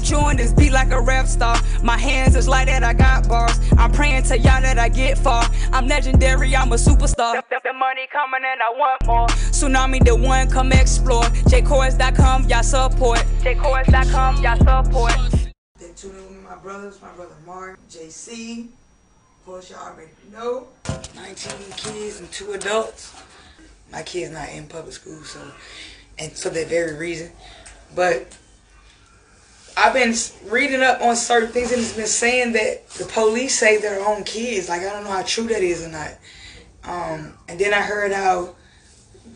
chewing this beat like a rap star. My hands is like that, I got bars. I'm praying to y'all that I get far. I'm legendary, I'm a superstar. The money coming and I want more. Tsunami the one, come explore. JayCorz.com, y'all support. JayCorz.com, y'all support. They tune in with my brothers, my brother Mark, JC. Of course, y'all already know. 19 kids and 2 adults. My kid's not in public school, so, and for that very reason. But I've been reading up on certain things, and it's been saying that the police save their own kids. Like, I don't know how true that is or not. And then I heard how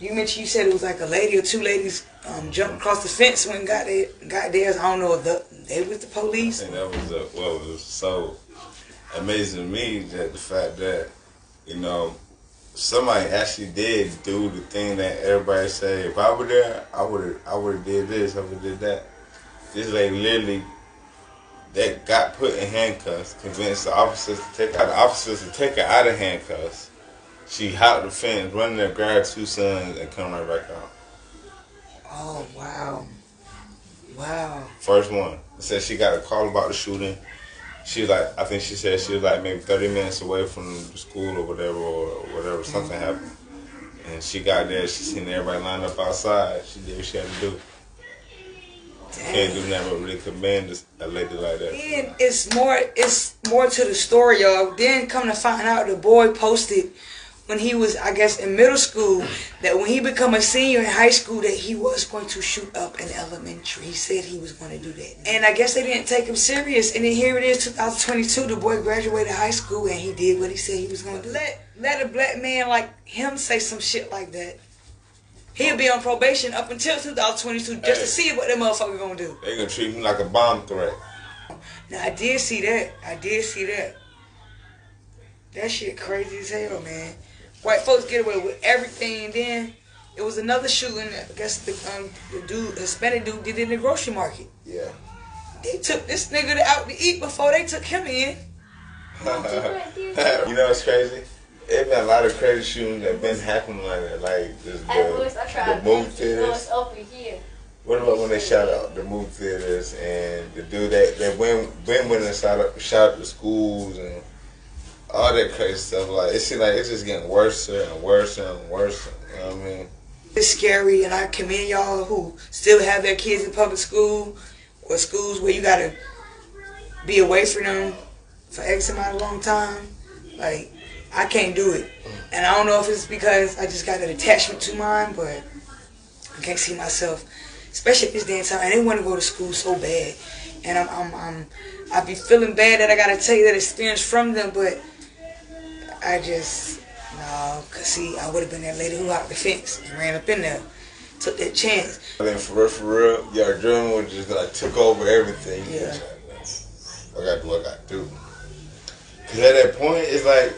you mentioned, you said it was like a lady or 2 ladies jumped across the fence when got theirs. I don't know if they was the police. I think that was what was so amazing to me, that the fact that, you know, somebody actually did do the thing that everybody say. If I were there, I would have did this, I would have did that. This lady literally that got put in handcuffs, convinced the officers to take her out of handcuffs. She hopped the fence, running there, grabbed her 2 sons, and come right back out. Oh wow, wow. First one said she got a call about the shooting. She was like, I think she said she was like maybe 30 minutes away from the school or whatever, something happened. And she got there, she seen everybody lined up outside. She did what she had to do. Dang. Can't do nothing but really commend a lady like that. And it's more to the story, y'all. Then come to find out, the boy posted when he was, I guess, in middle school, that when he become a senior in high school, that he was going to shoot up an elementary. He said he was going to do that. And I guess they didn't take him serious. And then here it is, 2022, the boy graduated high school and he did what he said he was going to do. Let a black man like him say some shit like that. He'll be on probation up until 2022 just to see what that motherfucker gonna do. They gonna treat him like a bomb threat. Now, I did see that. That shit crazy as hell, man. White folks get away with everything, and then it was another shooting. I guess the Hispanic dude did it in the grocery market. Yeah. They took this nigga out to eat before they took him in. You know what's crazy? There's been a lot of crazy shootings that been happening like that, like the movie theaters. What about when they shot out the movie theaters and the dude that went and shot up the schools and all that crazy stuff? Like, it seems like it's just getting worse and worse and worse. You know what I mean? It's scary, and I commend y'all who still have their kids in public school or schools where you gotta be away from them for X amount of long time. Like, I can't do it. And I don't know if it's because I just got an attachment to mine, but I can't see myself, especially at this day and time. I didn't want to go to school so bad. And I be feeling bad that I got to take that experience from them, but I just, no, because see, I would have been that lady who hopped the fence and ran up in there, took that chance. I mean, for real, your adrenaline just like took over everything. Yeah. I got to do what I got to do. Because at that point, it's like,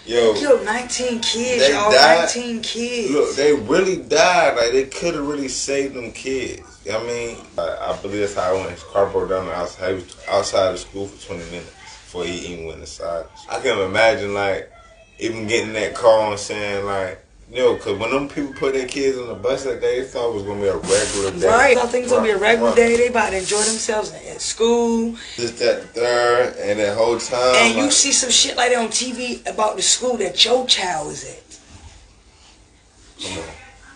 yo, they killed 19 kids, y'all. 19 kids. Look, they really died. Like, they could have really saved them kids. You know what I mean? I believe that's how I went. His car broke down outside. He was outside of school for 20 minutes before he even went inside. I can imagine, like, even getting that call and saying, like, yo, because when them people put their kids on the bus that day, they thought it was going to be a regular day. Right. I think it's going to be a regular day. They about to enjoy themselves at school. Just that third and that whole time. And you see some shit like that on TV about the school that your child is at. Come on.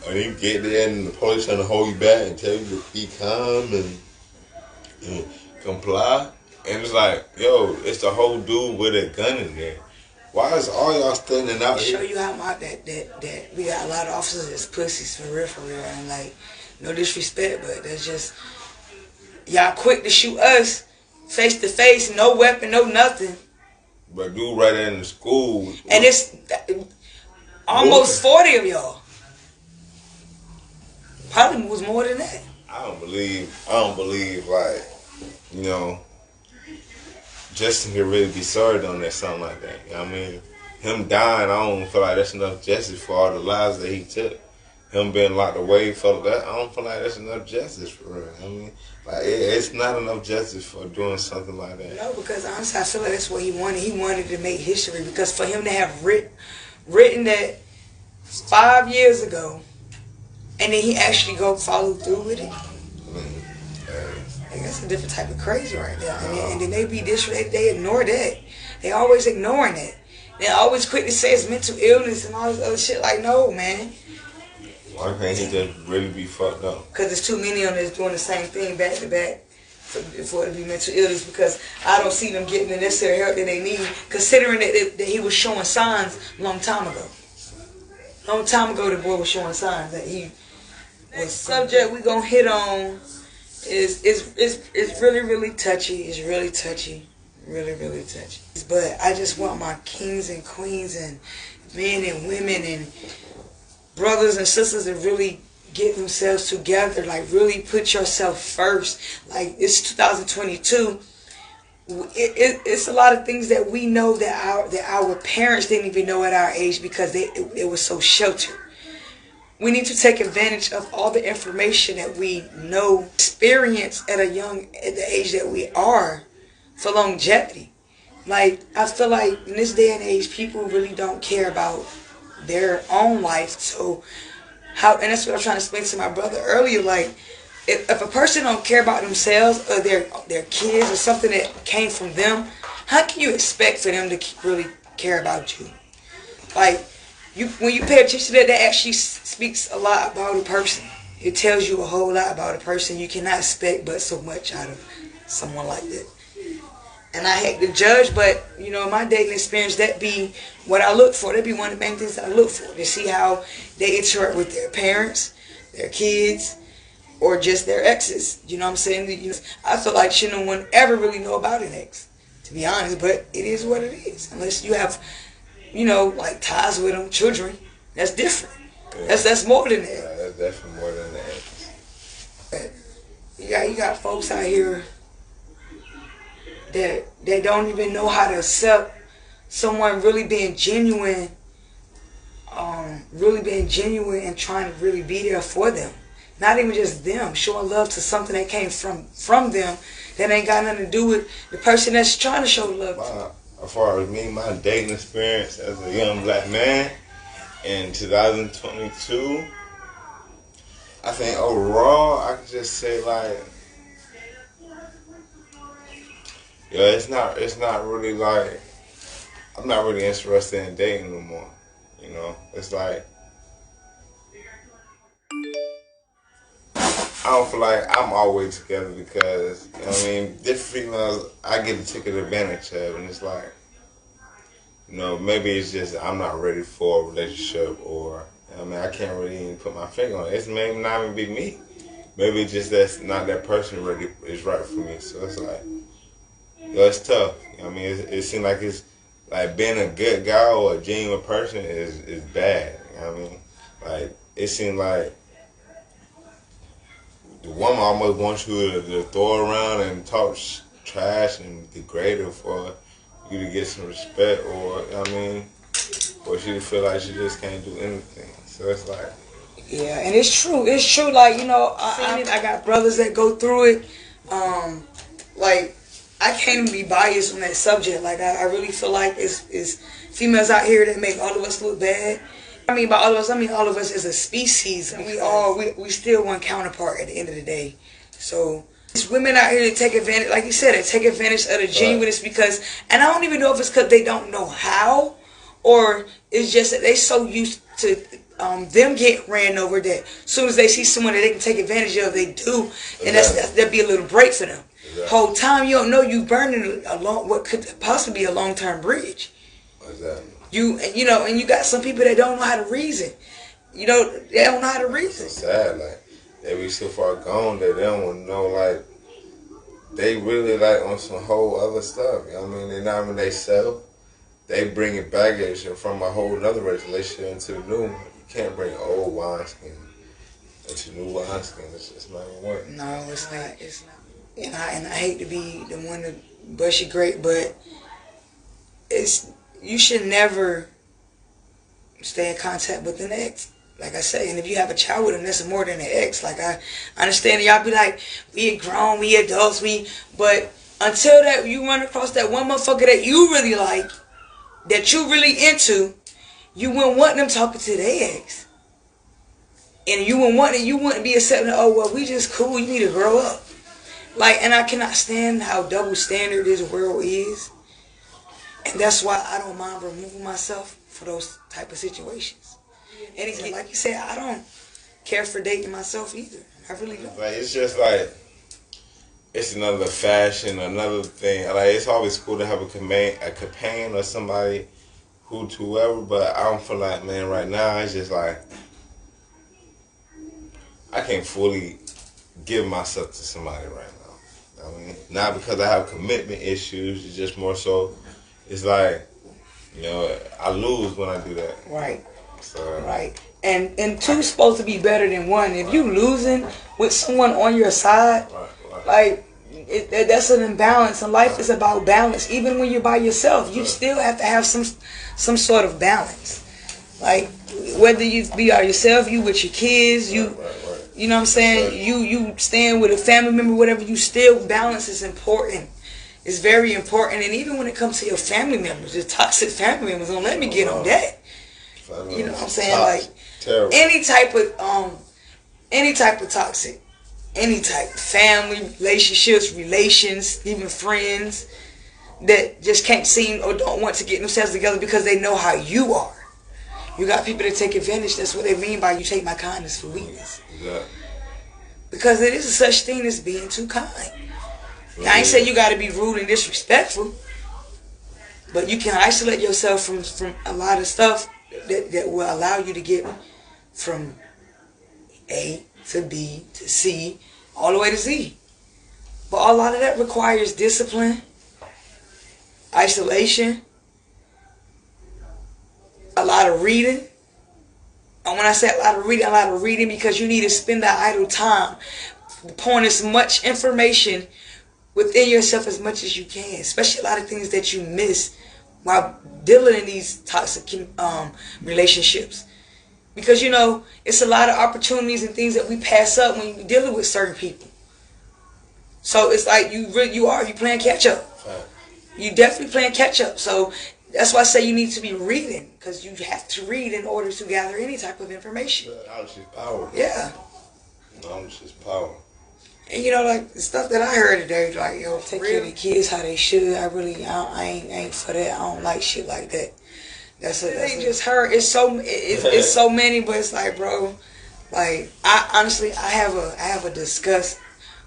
Or you get there and the police trying to hold you back and tell you to be calm and comply. And it's like, yo, it's the whole dude with a gun in there. Why is all y'all standing out here? Show you how much that we got a lot of officers that's pussies for real, and like, no disrespect, but that's just, y'all quick to shoot us face to face, no weapon, no nothing. But dude right there in the school, and it's almost 40 of y'all. Probably was more than that. I don't believe like, you know, Justin could really be sorry on that, something like that. You know what I mean? Him dying, I don't feel like that's enough justice for all the lives that he took. Him being locked away, I don't feel like that's enough justice for real. I mean, like, it's not enough justice for doing something like that. No, because honestly, I feel like that's what he wanted. He wanted to make history, because for him to have written that 5 years ago, and then he actually go follow through with it. I mean, I guess that's a different type of crazy right there. And then they be disrespected. They ignore that. They always ignoring it. They always quick to say it's mental illness and all this other shit. Like, no, man. Why can't he just really be fucked up? Because there's too many of them that's doing the same thing back to back for it to be mental illness, because I don't see them getting the necessary help that they need, considering that he was showing signs a long time ago. Long time ago, the boy was showing signs that he was. Subject we gonna hit on is really, really touchy. It's really touchy. Really, really touchy. But I just want my kings and queens and men and women and brothers and sisters to really get themselves together. Like, really put yourself first. Like, it's 2022. It's a lot of things that we know that our parents didn't even know at our age, because it was so sheltered. We need to take advantage of all the information that we know, experience at the age that we are, for longevity. Like, I feel like in this day and age, people really don't care about their own life. So and that's what I'm trying to explain to my brother earlier. Like, if a person don't care about themselves or their kids or something that came from them, how can you expect for them to really care about you? Like, when you pay attention to that actually speaks a lot about a person. It tells you a whole lot about a person. You cannot expect but so much out of someone like that. And I hate to judge, but, you know, my dating experience, that be what I look for. That be one of the main things that I look for, to see how they interact with their parents, their kids, or just their exes. You know what I'm saying? You know, I feel like no one ever really know about an ex, to be honest, but it is what it is. Unless you have, you know, like ties with them, children, that's different. Yeah. That's more than that. Yeah, that's definitely more than that. You got folks out here that they don't even know how to accept someone really being genuine and trying to really be there for them. Not even just them, showing love to something that came from them that ain't got nothing to do with the person that's trying to show love to. As far as me, my dating experience as a young black man in 2022, I think overall I could just say, like, yeah, it's not really like, I'm not really interested in dating no more. You know, it's like, I don't feel like I'm always together, because, you know what I mean, different females I get to take advantage of, and it's like, you know, maybe it's just I'm not ready for a relationship, or, you know what I mean, I can't really even put my finger on it. It's maybe not even be me. Maybe it's just that's not that person really is right for me. So it's like, yo, it's tough. You know what I mean? It seems like it's like being a good guy or a genuine person is bad. You know what I mean? Like, it seems like the woman almost wants you to throw around and talk trash and degrade her for you to get some respect, or, you know what I mean, or she feel like she just can't do anything. So it's like, yeah, and it's true. It's true. Like, you know, I got brothers that go through it. Like, I can't even be biased on that subject. Like, I really feel like it's females out here that make all of us look bad. I mean, by all of us, I mean all of us as a species. We still one counterpart at the end of the day. So it's women out here that take advantage, like you said, that take advantage of the genuineness, because, and I don't even know if it's because they don't know how, or it's just that they so used to them get ran over that as soon as they see someone that they can take advantage of, they do, and that'd be a little break for them. Exactly. Whole time you don't know you burning what could possibly be a long-term bridge. Exactly. You know, and you got some people that don't know how to reason. You know, they don't know how to reason. It's sad, like, they be so far gone that they don't want to know, like, they really, like, on some whole other stuff. You know what I mean? They not even they self. They bring it baggage from a whole other relationship into the new one. You can't bring old wineskin into new wineskin. It's just not gonna work. No, it's not. It's not. And I hate to be the one to bust your grape, but you should never stay in contact with an ex. Like I say, and if you have a child with them, that's more than an ex. Like, I understand y'all be like, we grown, we adults, but until that you run across that one motherfucker that you really like, that you really into, you wouldn't want them talking to their ex. And you wouldn't be accepting, oh, well, we just cool, you need to grow up. Like, and I cannot stand how double standard this world is. And that's why I don't mind removing myself for those type of situations. And again, like you said, I don't care for dating myself either. I really don't. Like, it's just like, it's another fashion, another thing. Like, it's always cool to have a companion or somebody whoever, but I don't feel like, man, right now, it's just like, I can't fully give myself to somebody right now. I mean, not because I have commitment issues, it's just more so, it's like, you know, I lose when I do that. Right. So, right. And two's supposed to be better than one. If you losing with someone on your side, like, that's an imbalance. And life is about balance. Even when you're by yourself, you still have to have some sort of balance. Like, whether you be by yourself, you with your kids, you know what I'm saying, you staying with a family member, whatever, you still, balance is important. It's very important. And even when it comes to your family members, your toxic family members, don't let me get on that. You know what I'm saying? Like, terrible. any type of toxic, any type, family, relationships, relations, even friends that just can't seem or don't want to get themselves together because they know how you are. You got people that take advantage. That's what they mean by you take my kindness for weakness. Exactly. Because there is a such thing as being too kind. Now, I ain't saying you got to be rude and disrespectful, but you can isolate yourself from a lot of stuff that will allow you to get from A to B to C, all the way to Z. But a lot of that requires discipline, isolation, a lot of reading. And when I say a lot of reading because you need to spend that idle time pouring as much information within yourself as much as you can, especially a lot of things that you miss while dealing in these toxic relationships. Because, you know, it's a lot of opportunities and things that we pass up when you're dealing with certain people. So it's like you playing catch up. You definitely playing catch up. So that's why I say you need to be reading, because you have to read in order to gather any type of information. Knowledge is power. Yeah. Knowledge is power. And you know, like the stuff that I heard today, like, yo, take care of the kids how they should. I ain't for that. I don't like shit like that. That's just her. It's so many, but it's like, bro, like, I honestly have a disgust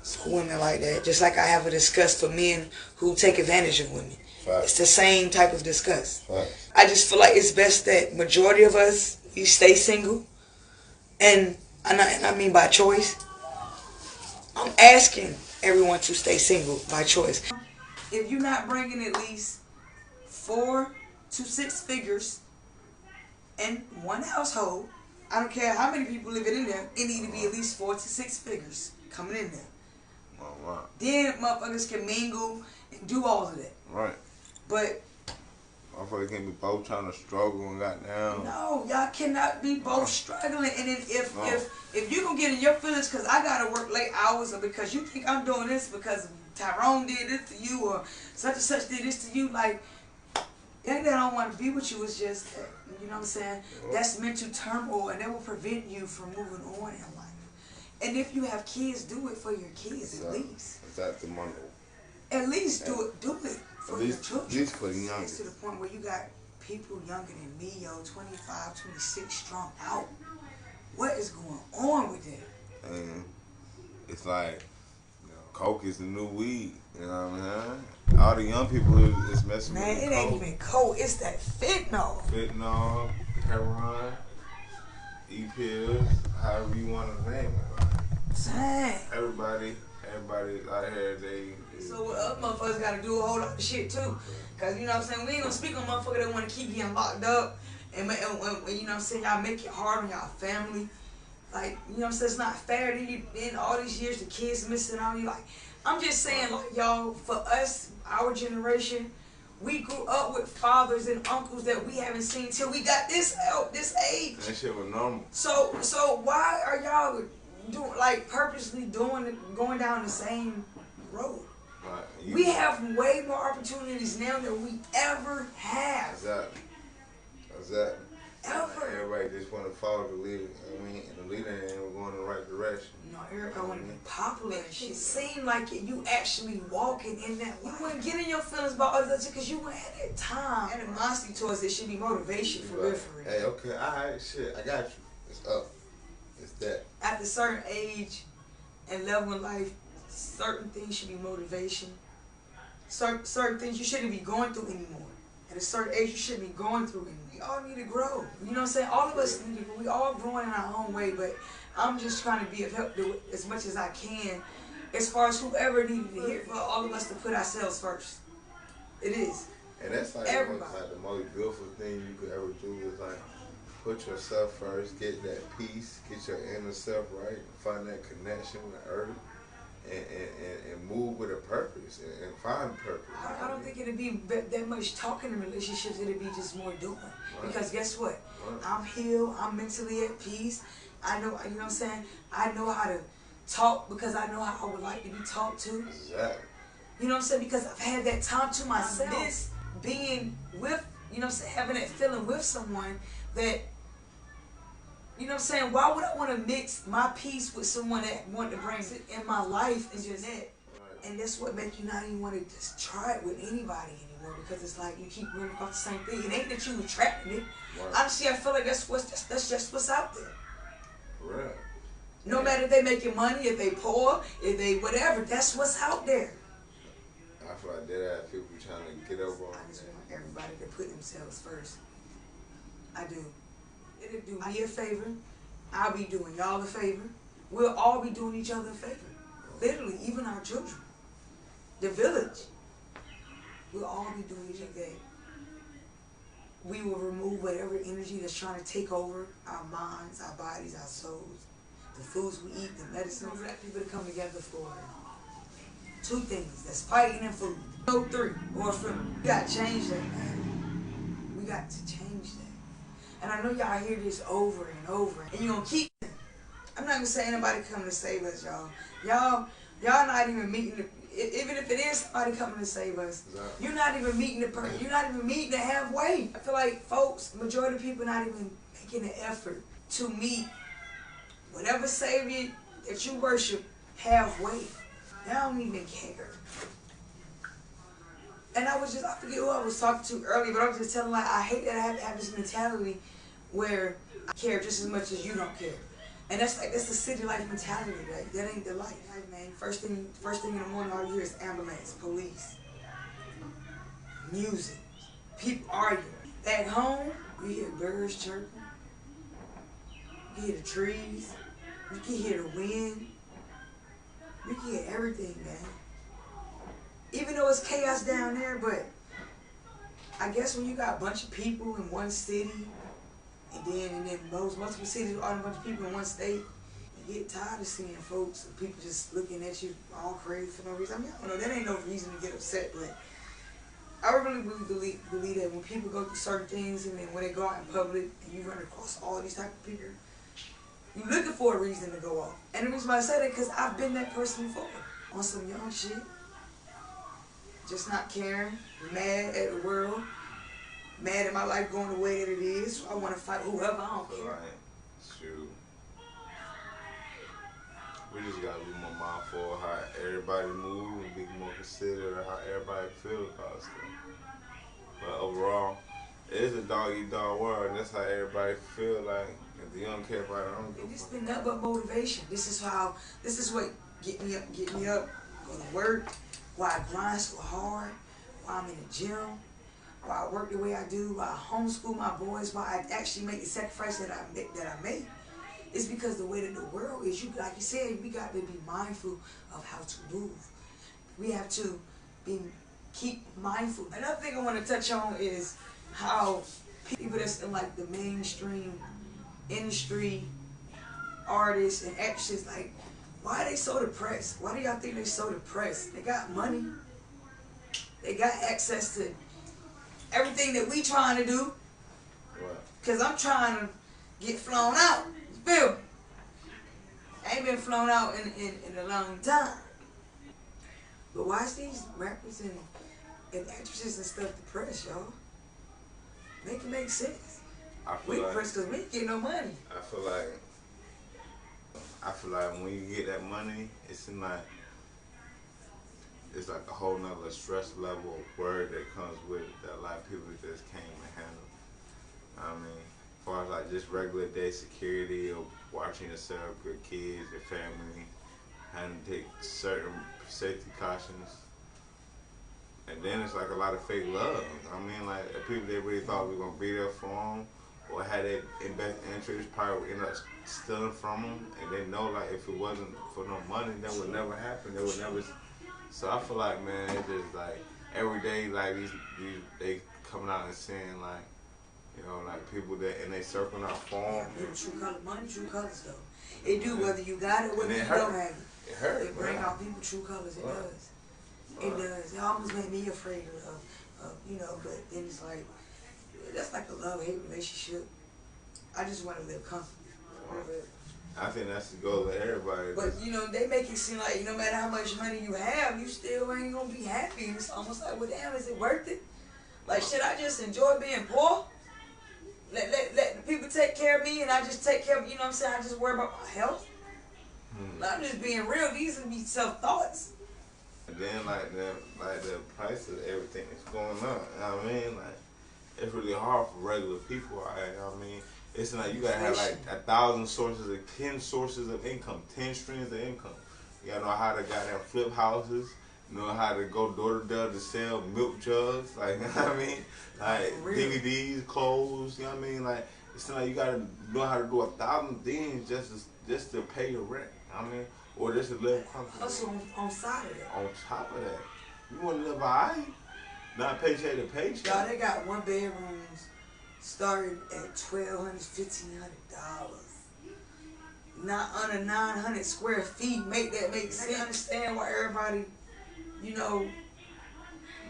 for women like that, just like I have a disgust for men who take advantage of women. Right. It's the same type of disgust. Right. I just feel like it's best that majority of us, we stay single, and I mean by choice. I'm asking everyone to stay single by choice. If you're not bringing at least 4 to 6 figures in one household, I don't care how many people living in there, it need to be at least 4 to 6 figures coming in there. Right. Then motherfuckers can mingle and do all of that. Right. But motherfuckers can't be both trying to struggle and goddamn. No, y'all cannot be both struggling. And then if you gonna get in your feelings because I gotta work late hours, or because you think I'm doing this because Tyrone did this to you, or such and such did this to you, like, it ain't that I don't want to be with you. It's just that, you know what I'm saying? That's mental turmoil, and that will prevent you from moving on in life. And if you have kids, do it for your kids at least. That's the money. At least do it for your children. At least for the youngest. To the point where you got people younger than me, 25, 26, strung out. What is going on with that? And it's like, coke is the new weed. You know what I mean? All the young people is messing with it ain't even coke. It's that fentanyl. Fentanyl, heroin, E-pills, however you want to name it. Dang. Everybody out here, So what other motherfuckers gotta do a whole lot of shit too. Cause you know what I'm saying, we ain't gonna speak on motherfuckers that wanna keep getting locked up and you know what I'm saying, y'all make it hard on y'all family. Like, you know what I'm saying, it's not fair. Then all these years the kids missing out. You like, I'm just saying, like, y'all, for us, our generation, we grew up with fathers and uncles that we haven't seen till we got this age. That shit was normal. So why are y'all purposely going down the same road? Right. We have way more opportunities now than we ever have. Exactly. Ever. everybody just want to follow the leader. I mean, and the leader ain't going in the right direction. No, everybody want to be popular and shit. Seem like you actually walking in that life. You wouldn't get in your feelings about others because you wouldn't have that time. Animosity towards it should be motivation for real, for real. Hey, okay, alright, shit, I got you. It's up. It's that. At a certain age and level in life, certain things should be motivation. Certain things you shouldn't be going through anymore. At a certain age, you shouldn't be going through anymore. We all need to grow. You know what I'm saying? All of us need to grow. We all growing in our own way, but I'm just trying to be of help to as much as I can as far as whoever needed to hear, for all of us to put ourselves first. It is. And that's like the most beautiful thing you could ever do is like put yourself first, get that peace, get your inner self right, find that connection with the earth, and move with a purpose and find purpose. I don't think it'd be that much talking in relationships. It'd be just more doing. Right. Because guess what? Right. I'm healed. I'm mentally at peace. I know, you know what I'm saying? I know how to talk because I know how I would like to be talked to. Exactly. You know what I'm saying? Because I've had that time to myself. This being with, you know what I'm saying, having that feeling with someone that, you know what I'm saying, why would I want to mix my peace with someone that wanted to bring it in my life and just that? Right. And that's what makes you not even want to just try it with anybody anymore, because it's like you keep running about the same thing. It ain't that you attracting it. Right. Honestly, I feel like that's just what's out there. Right. No matter if they making money, if they poor, if they whatever, that's what's out there. I feel like there are people trying to get over on I just want everybody to put themselves first. I do. It'll do me a favor. I'll be doing y'all a favor. We'll all be doing each other a favor. Literally, even our children. The village. We'll all be doing each other that. We will remove whatever energy that's trying to take over our minds, our bodies, our souls. The foods we eat, the medicine. For that people to come together for two things. That's fighting and food. No three or film. We got to change that, man. We got to change that. And I know y'all hear this over and over. And you're going to keep it. I'm not going to say anybody coming to save us, y'all. Y'all not even meeting the... Even if it is somebody coming to save us, exactly. You're not even meeting the person. You're not even meeting the halfway. I feel like folks, majority of people not even making an effort to meet whatever savior that you worship halfway. They don't even care. And I forget who I was talking to earlier, but I was just telling like I hate that I have this mentality where I care just as much as you don't care. And that's the city life mentality. Like, that ain't the life. Like, man, first thing in the morning all you hear is ambulance, police, music, people arguing. At home, you hear birds chirping. You hear the trees. You can hear the wind. You can hear everything, man. Even though it's chaos down there, but I guess when you got a bunch of people in one city, and then multiple cities with all a bunch of people in one state, you get tired of seeing folks and people just looking at you all crazy for no reason. I mean, I don't know, that ain't no reason to get upset, but I really believe that when people go through certain things and then when they go out in public and you run across all these type of people, you're looking for a reason to go off. And the reason why I say that, because I've been that person before. On some young shit. Just not caring. Mad at the world. Mad at my life going the way that it is. So I want to fight whoever, I don't care. Right. Shoot. We just gotta be more mindful of how everybody moves and be more considerate of how everybody feels about stuff. But overall, it is a dog-eat-dog world, and that's how everybody feel like. If you don't care about it, I don't give a fuck. It's been nothing but motivation. This is what get me up, go to work, why I grind so hard, why I'm in the gym, why I work the way I do, why I homeschool my boys, why I actually make the sacrifice that I make. It's because the way that the world is, like you said, we got to be mindful of how to move. We have to keep mindful. Another thing I want to touch on is how people that's in like the mainstream industry, artists and actresses, like, why are they so depressed? Why do y'all think they're so depressed? They got money. They got access to everything that we trying to do. Because I'm trying to get flown out. You feel me? I ain't been flown out in a long time. But why is these rappers and actresses and stuff depressed, y'all? Make it make sense. I We feel like depressed because we ain't get no money. I feel like when you get that money, it's like a whole nother stress level of word that comes with it that a lot of people just can't even handle. I mean, as far as like just regular day security or watching yourself, your kids, your family, having to take certain safety cautions. And then it's like a lot of fake love. I mean, like the people that really thought we were gonna be there for them, or had their best interest, probably end up stealing from them, and they know like if it wasn't for no money, that would never happen. They would never. So I feel like, man, it's just like every day, like these they coming out and saying like, you know, like people that and they circling out form. Yeah, true color, money, true colors though. It do whether you got it, whether you don't have it. It hurt. It bring out people true colors. It does. It does. It almost made me afraid of you know. But then it's like that's like a love-hate relationship. I just want to live comfortably. I think that's the goal of everybody. But you know, they make it seem like no matter how much money you have, you still ain't gonna be happy. And it's almost like, well, damn, is it worth it? Like, should I just enjoy being poor? Let the people take care of me, and I just take care of, you know what I'm saying? I just worry about my health. I'm just being real. These would be self-thoughts. And then like the price of everything is going up. You know what I mean? Like it's really hard for regular people. You know what I mean? It's like you gotta have like 1,000 sources of 10 sources of income, 10 streams of income. You gotta know how to goddamn flip houses, know how to go door to door to sell milk jugs, like you know what I mean? Like DVDs, clothes, you know what I mean? Like it's like you gotta know how to do 1,000 things just to pay your rent. You know what I mean? Or just to live comfortably. Also on side of that. On top of that, you wanna live alright, not paycheck to paycheck. Y'all, they got one bedrooms starting at $1,200, $1,500. Not under 900 square feet. Make that make sense. I understand why everybody, you know,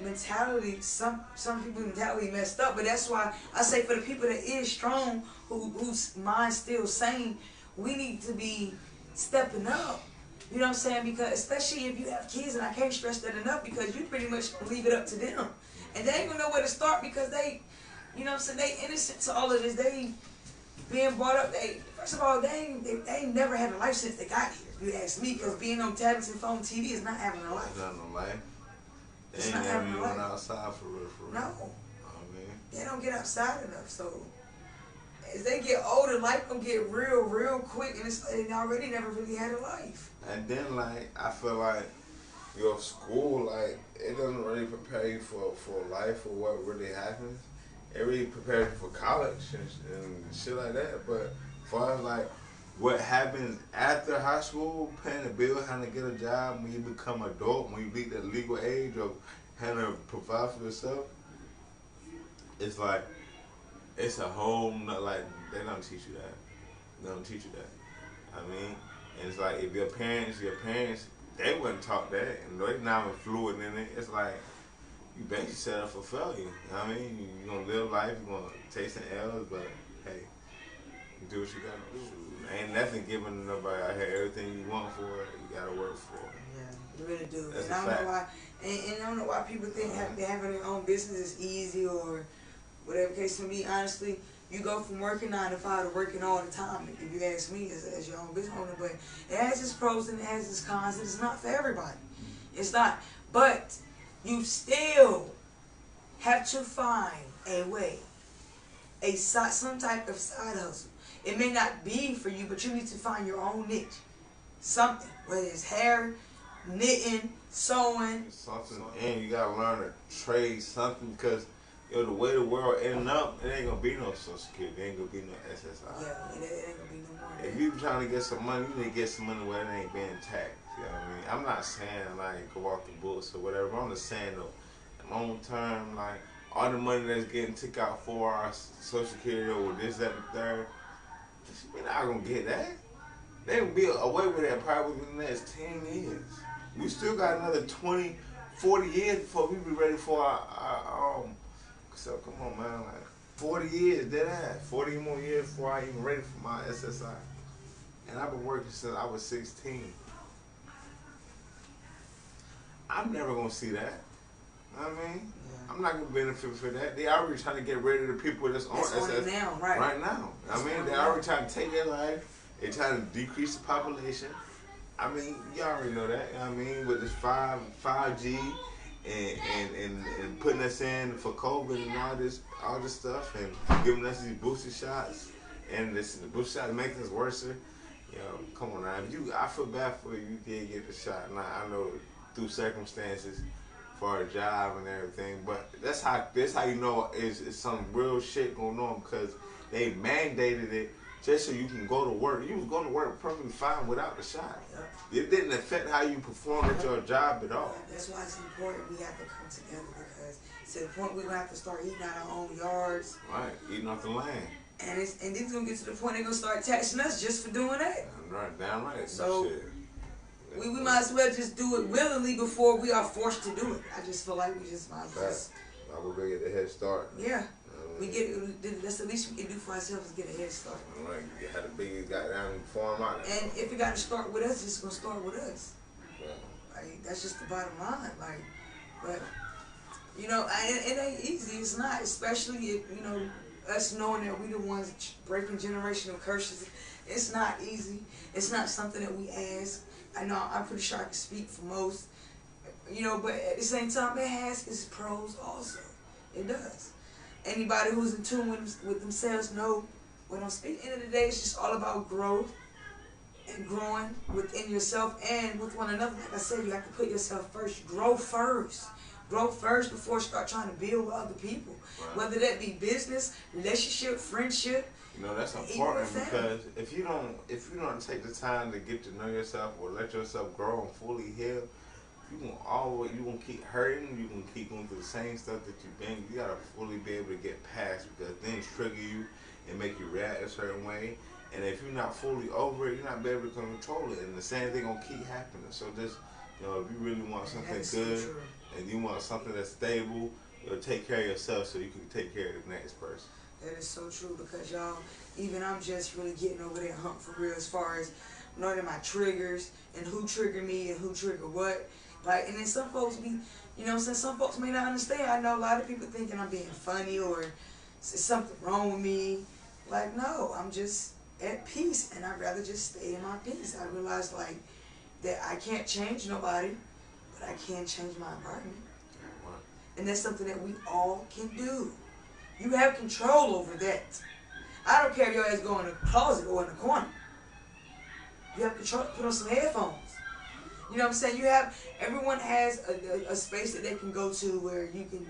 mentality. Some people's mentality messed up, but that's why I say for the people that is strong, whose mind still sane, we need to be stepping up. You know what I'm saying? Because especially if you have kids, and I can't stress that enough, because you pretty much leave it up to them. And they ain't gonna know where to start because they, you know what I'm saying, they innocent to all of this. They being brought up, first of all, they ain't never had a life since they got here. If you ask me, because being on tablets and phone TV is not having a life. It's not no life. They It's ain't not never having a even life. went outside for real. No. I mean, They don't get outside enough, so as they get older, life gonna get real quick, and they already never really had a life. and then like I feel like your school, like it doesn't really prepare you for life or what really happens. It really prepares you for college and shit like that. But as far as like what happens after high school, paying a bill, having to get a job, when you become adult, when you reach that legal age of having to provide for yourself, it's like it's a whole like they don't teach you that. They don't teach you that. I mean, and it's like if your parents, they wouldn't taught that, and they're not fluid in it. It's like you basically set up for failure. You know what I mean? You're gonna live life, you're gonna take some L's, but hey, you do what you gotta do. Ain't nothing given to nobody out here. Everything you want for it, you gotta work for it. Yeah, you really do. That's And a I don't fact. know why. And I don't know why people think having their own business is easy or whatever case may be. Honestly, you go from working 9 to 5 to working all the time. If you ask me, as your own business owner, but it has its pros and it has its cons. And it's not for everybody. It's not. But you still have to find a way, some type of side hustle. It may not be for you, but you need to find your own niche. Something, whether it's hair, knitting, sewing. Something, and you gotta learn to trade something because yo, the way the world ending up, it ain't gonna be no Social Security, it ain't gonna be no SSI. Yeah, it ain't gonna be no more. If you trying to get some money, you need to get some money where it ain't being taxed. You know what I mean? I'm not saying like go off the books or whatever. I'm just saying though, long term, like all the money that's getting took out for our Social Security or this, that, and the third, we're not gonna get that. They will be away with that probably within the next 10 years. We still got another 20, 40 years before we be ready for our so come on, man, like 40 years, dead ass. 40 more years before I even ready for my SSI. And I've been working since I was 16. I'm never gonna see that. I mean, I'm not gonna benefit for that. They already trying to get rid of the people that's on it now, right? Right now. I mean, they already trying to take their life. They trying to decrease the population. I mean, you already know that. I mean, with this 5G and putting us in for COVID and all this stuff, and giving us these booster shots, and the booster shot making us worse. You know, come on now. I feel bad for you. You did get the shot. Now I know through circumstances for a job and everything, but that's how you know is some real shit going on, because they mandated it just so you can go to work. You was going to work perfectly fine without the shot. Yep. It didn't affect how you performed at your job at all. That's why it's important we have to come together, because to the point we're going to have to start eating out our own yards. Right, eating off the land. And then it's going to get to the point they're going to start taxing us just for doing that. Damn right. So shit. we might as well just do it willingly before we are forced to do it. I just feel like we just might as well. I will get a head start. Yeah. That's the least we can do for ourselves, is get a head start. Right, you had the biggest goddamn farm out there. And if it got to start with us, it's going to start with us. Yeah. Like, that's just the bottom line. Like, but, you know, it ain't easy. It's not, especially if, you know, us knowing that we the ones breaking generational curses. It's not easy. It's not something that we ask. I know, I'm pretty sure I can speak for most. You know, but at the same time, it has its pros also. It does. Anybody who's in tune with themselves know what I'm speaking. At the end of the day, it's just all about growth and growing within yourself and with one another. Like I said, you have to put yourself first. Grow first. Grow first before you start trying to build with other people. Right. Whether that be business, relationship, friendship. You know, that's important, because if you don't take the time to get to know yourself or let yourself grow and fully heal, you gonna keep hurting. You gonna keep going through the same stuff that you've been. You gotta fully be able to get past, because things trigger you and make you react a certain way. And if you're not fully over it, you're not be able to control it. And the same thing gonna keep happening. So just, you know, if you really want something good and you want something that's stable, you know, take care of yourself so you can take care of the next person. That is so true, because y'all, even I'm just really getting over that hump for real, as far as learning my triggers and who triggered me and who triggered what. Like, and then some folks be, you know what I'm saying, some folks may not understand. I know a lot of people thinking I'm being funny or there's something wrong with me. Like, no, I'm just at peace, and I'd rather just stay in my peace. I realized, like, that I can't change nobody, but I can change my environment. And that's something that we all can do. You have control over that. I don't care if your ass go in the closet or in the corner. You have control. Put on some headphones. You know what I'm saying? Everyone has a space that they can go to where you can,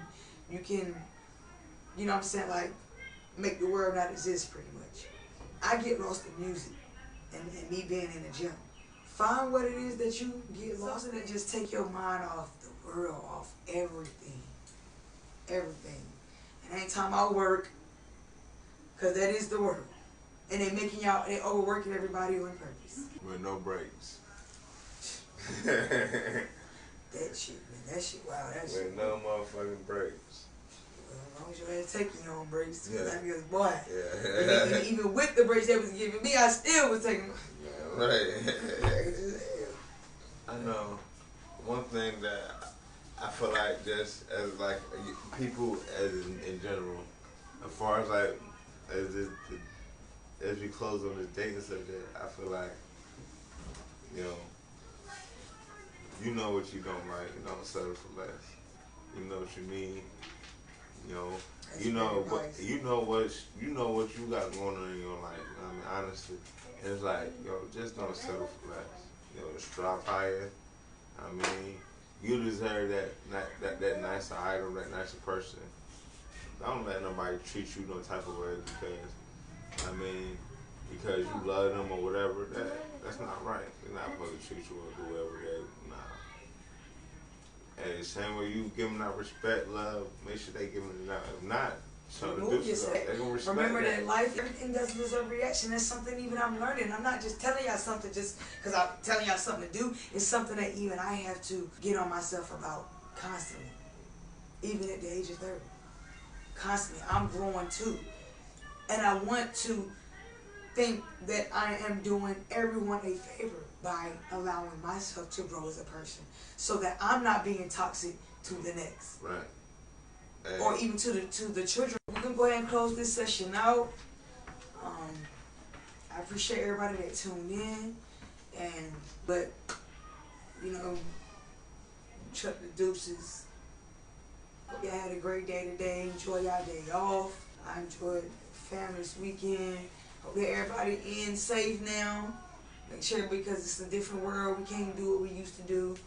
you know what I'm saying, like, make the world not exist pretty much. I get lost in music and me being in the gym. Find what it is that you get lost in, and just take your mind off the world, off everything. Everything. And ain't talking about work, because that is the world. And they overworking everybody on purpose. With no breaks. That shit, man. That shit, wow. That shit. With no motherfucking breaks. Well, as long as you ain't taking your own breaks, because boy, even with the breaks they was giving me, I still was taking. Yeah, right. I know. One thing that I feel like, just as like people as in general, as far as like as we close on this dating subject, I feel like, you know what you don't like. You don't settle for less. You know what you need. You know what you got going on in your life. I mean, honestly, and it's like, just don't settle for less. Strive higher. I mean, you deserve that nicer item, that nicer person. Don't let nobody treat you no type of way because you love them or whatever. That's not right. They're not supposed to treat you or do whatever nah. Hey, same way you give them that respect, love, make sure they give them that. If not, something to do so they gonna respect. Remember that life, everything doesn't deserve a reaction. That's something even I'm learning. I'm not just telling y'all something just because I'm telling y'all something to do. It's something that even I have to get on myself about constantly. Even at the age of 30. Constantly. I'm growing too. And I want to think that I am doing everyone a favor by allowing myself to grow as a person, so that I'm not being toxic to the next. Right. Hey. Or even to the children. We're gonna go ahead and close this session out. I appreciate everybody that tuned in, but you know, Chuck the deuces. Hope y'all had a great day today. Enjoy y'all day off. I enjoyed family this weekend. Hope that everybody in safe now. Make sure, because it's a different world, we can't do what we used to do.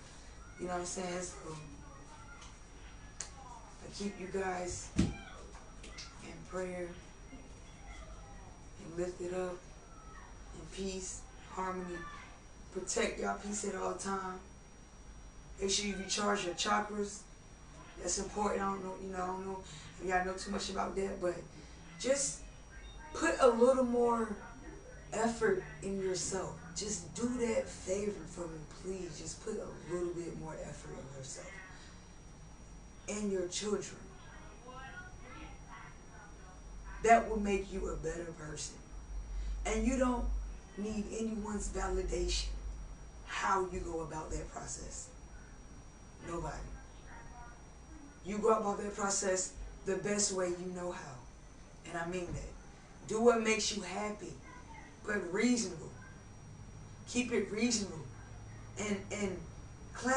You know what I'm saying? So I keep you guys in prayer and lift it up in peace, harmony. Protect y'all peace at all time. Make sure you recharge your chakras. That's important. I don't know if y'all know too much about that, but just put a little more effort in yourself. Just do that favor for me, please. Just put a little bit more effort in yourself and your children. That will make you a better person. And you don't need anyone's validation how you go about that process. Nobody. You go about that process the best way you know how. And I mean that. Do what makes you happy, but reasonable. Keep it reasonable and class.